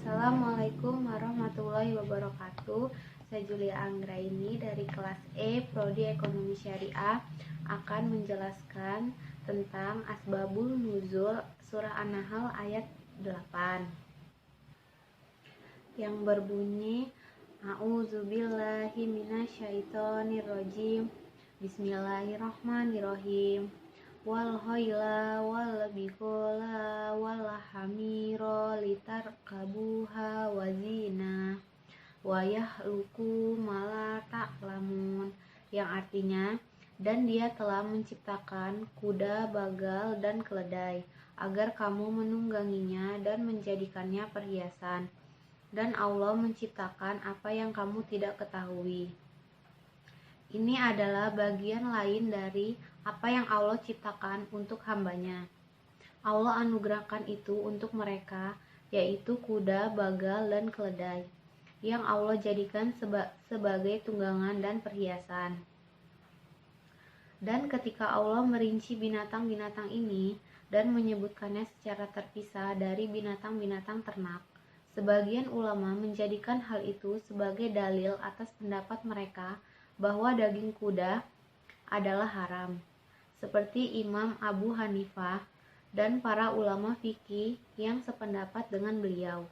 Assalamualaikum warahmatullahi wabarakatuh. Saya Julia Anggraini dari kelas E Prodi Ekonomi Syariah akan menjelaskan tentang Asbabun Nuzul surah An-Nahl ayat 8 yang berbunyi A'udzubillahi minasyaitonirrajim. Bismillahirrahmanirrahim. Wal khayla wal bighala wal hamira litarkabuha wa zina wa yahluku ma la ta'lamun, yang artinya, dan Dia telah menciptakan kuda, bagal, dan keledai agar kamu menungganginya dan menjadikannya perhiasan, dan Allah menciptakan apa yang kamu tidak ketahui. Ini adalah bagian lain dari apa yang Allah ciptakan untuk hambanya. Allah anugerahkan itu untuk mereka, yaitu kuda, bagal, dan keledai, yang Allah jadikan sebagai tunggangan dan perhiasan. Dan ketika Allah merinci binatang-binatang ini dan menyebutkannya secara terpisah dari binatang-binatang ternak, sebagian ulama menjadikan hal itu sebagai dalil atas pendapat mereka bahwa daging kuda adalah haram, seperti Imam Abu Hanifah dan para ulama fikih yang sependapat dengan beliau,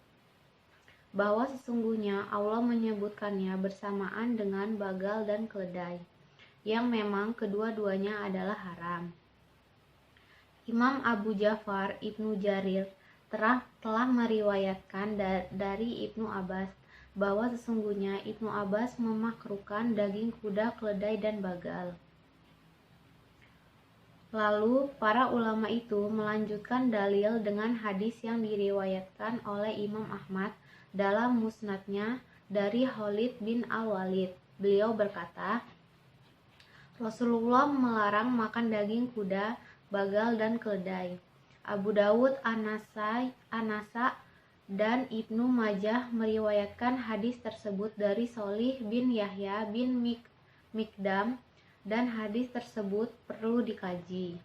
bahwa sesungguhnya Allah menyebutkannya bersamaan dengan bagal dan keledai, yang memang kedua-duanya adalah haram. Imam Abu Ja'far Ibnu Jarir telah meriwayatkan dari Ibnu Abbas bahwa sesungguhnya Ibnu Abbas memakruhkan daging kuda, keledai, dan bagal. Lalu para ulama itu melanjutkan dalil dengan hadis yang diriwayatkan oleh Imam Ahmad dalam musnadnya dari Khalid bin Al-Walid. Beliau berkata, Rasulullah melarang makan daging kuda, bagal, dan keledai. Abu Dawud, An-Nasa, dan Ibnu Majah meriwayatkan hadis tersebut dari Sholih bin Yahya bin Mikdam, dan hadis tersebut perlu dikaji.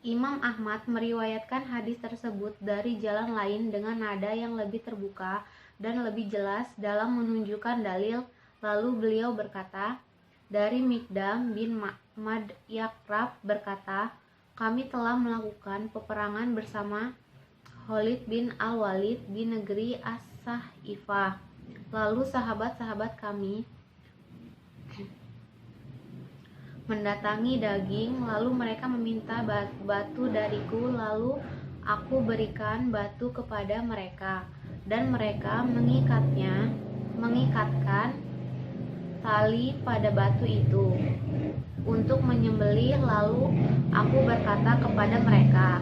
Imam Ahmad meriwayatkan hadis tersebut dari jalan lain dengan nada yang lebih terbuka dan lebih jelas dalam menunjukkan dalil. Lalu beliau berkata, dari Mikdam bin Yakrab berkata, kami telah melakukan peperangan bersama Khalid bin Al-Walid di negeri As-Sahifah. Lalu sahabat-sahabat kami mendatangi daging, lalu mereka meminta batu dariku, lalu aku berikan batu kepada mereka, dan mereka mengikatkan tali pada batu itu untuk menyembelih. Lalu aku berkata kepada mereka,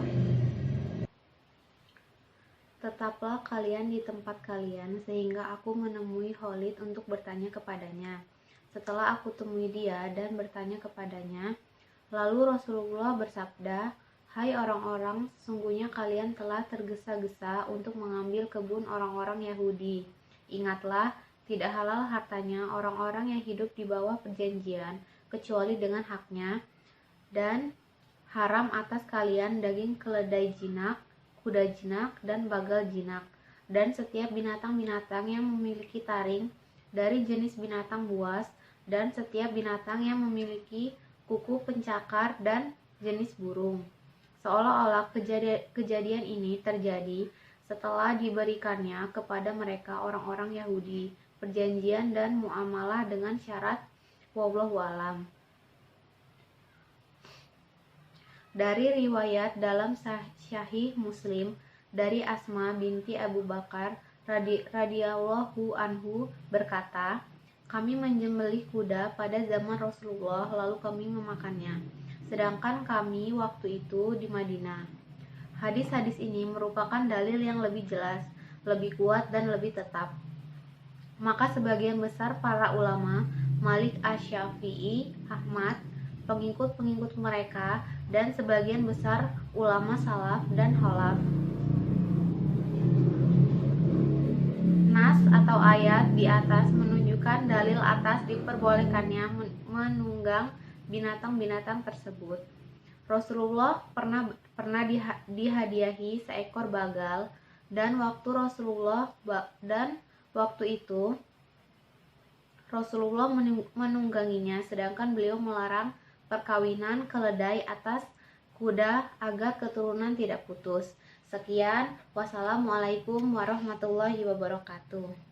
tetaplah kalian di tempat kalian, sehingga aku menemui Khalid untuk bertanya kepadanya. Setelah aku temui dia dan bertanya kepadanya, lalu Rasulullah bersabda, hai orang-orang, sesungguhnya kalian telah tergesa-gesa untuk mengambil kebun orang-orang Yahudi. Ingatlah, tidak halal hartanya orang-orang yang hidup di bawah perjanjian, kecuali dengan haknya, dan haram atas kalian daging keledai jinak, kuda jinak, dan bagal jinak, dan setiap binatang-binatang yang memiliki taring dari jenis binatang buas, dan setiap binatang yang memiliki kuku pencakar dan jenis burung. Seolah-olah kejadian ini terjadi setelah diberikannya kepada mereka orang-orang Yahudi perjanjian dan muamalah dengan syarat wallahu alam. Dari riwayat dalam Sahih Muslim dari Asma binti Abu Bakar radhiyallahu anhu berkata, kami menyembelih kuda pada zaman Rasulullah, lalu kami memakannya, sedangkan kami waktu itu di Madinah. Hadis-hadis ini merupakan dalil yang lebih jelas, lebih kuat, dan lebih tetap. Maka sebagian besar para ulama, Malik Asy-Syafi'i, Ahmad, pengikut-pengikut mereka, dan sebagian besar ulama salaf dan khalaf, nas atau ayat di atas menunjukkan dalil atas diperbolehkannya menunggang binatang-binatang tersebut. Rasulullah pernah dihadiahi seekor bagal dan waktu itu Rasulullah menungganginya, sedangkan beliau melarang perkawinan keledai atas kuda agar keturunan tidak putus. Sekian, wassalamualaikum warahmatullahi wabarakatuh.